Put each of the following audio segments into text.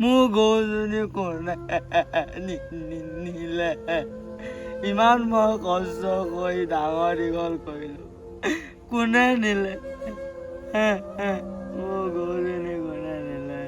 মোৰ গৰুজনী কোনে নিলে ইমান মই কষ্ট কৰি ডাঙৰ দীঘল কৰিলোঁ কোনে নিলে মোৰ গৰুজনী কোনে নিলে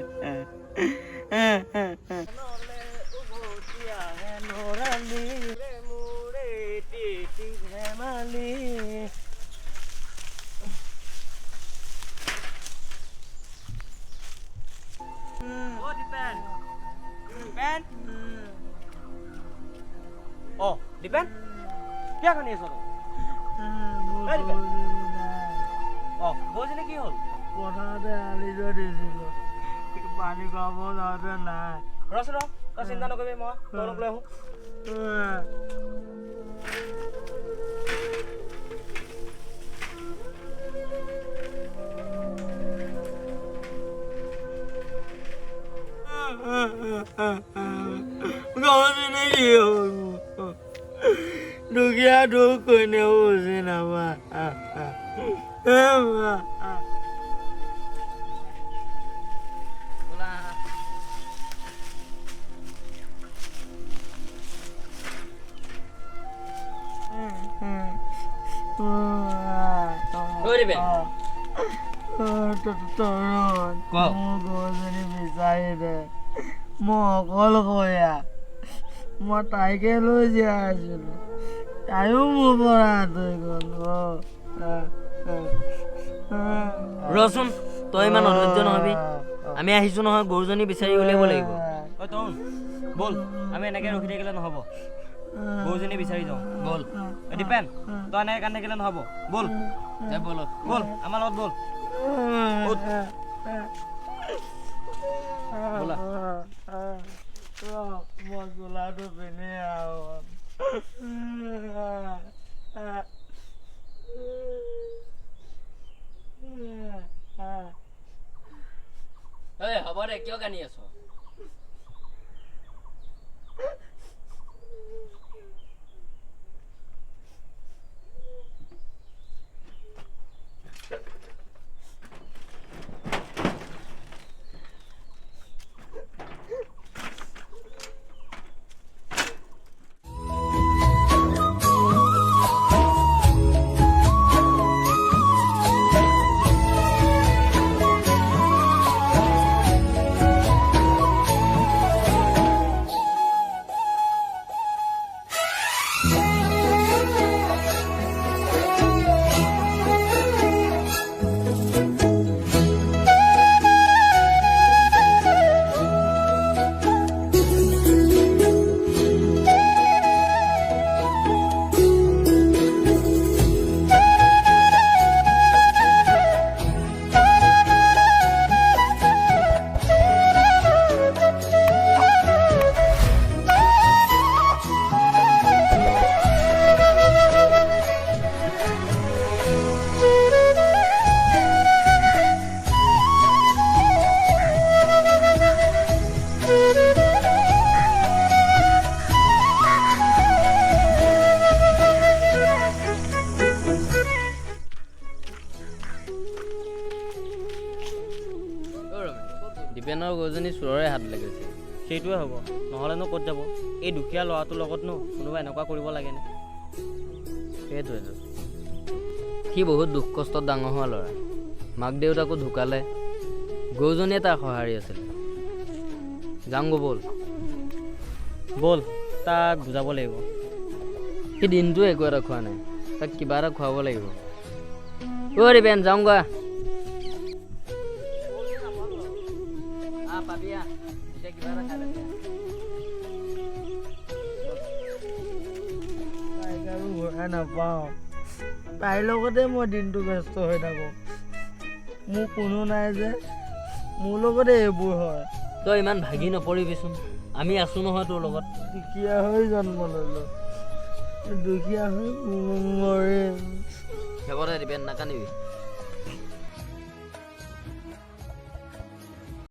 Dipen? Kya khani aso to? Dipen? Gojini ki hol? Pothate ali jo disilo. Pani khabo jate nai. Rosro, ta chinta nokoribi moi tolok loi ahu. Gojini ki hol? Dukhia duk koine hoise na ma. Oi Dipen. Toron. Mo gojini bisari de. Mo kol koya. Mo taike loi jai asilu. Tayo mo pora toi gol. Rosun, তই ইমান অধৈৰ্য নহবি আমি আহিছো নহয় গৰুজনী বিচাৰি উলিয়াব লাগিব ঐ তৰুণ বল আমি এনেকৈ ৰখি থাকিলে নহ'ব গৰুজনী বিচাৰি যাওঁ বল ডিপেন তই এনেকৈ কান্দি থাকিলে নহ'ব বল বল বল আমাৰ লগত বল বলা মই গোলাটো পিন্ধি আহোঁ হ'ব দে কিয় কান্দি আছ ডিপেনৰ গৰুজনী চোৰৰে হাত লাগিছে সেইটোৱে হ'ব নহ'লেনো ক'ত যাব এই দুখীয়া ল'ৰাটোৰ লগতনো কোনোবা এনেকুৱা কৰিব লাগেনে সেইটোৱেতো সি বহুত দুখ কষ্টত ডাঙৰ হোৱা ল'ৰা মাক দেউতাকো ঢুকালে গৰুজনীয়ে তাৰ সঁহাৰি আছিল যাওঁগৈ ব'ল ব'ল তাক বুজাব লাগিব সি দিনটো একো এটা খোৱা নাই তাক কিবা এটা খুৱাব লাগিব ঐ ডিপেন যাওঁগৈ পাবিয়া এতিয়া কিবা এটা খাই ল'বি তাইক আৰু ঘূৰাই নাপাওঁ তাইৰ লগতে মই দিনটো ব্যস্ত হৈ থাকোঁ মোৰ কোনো নাই যে মোৰ লগতে এইবোৰ হয় তই ইমান ভাগি নপৰিবিচোন আমি আছোঁ নহয় তোৰ লগত দুখীয়া হৈ জন্ম ল'লোঁ দুখীয়া হৈ মৰিম সেইবতে ডিপেণ্ড নাকান্দিবি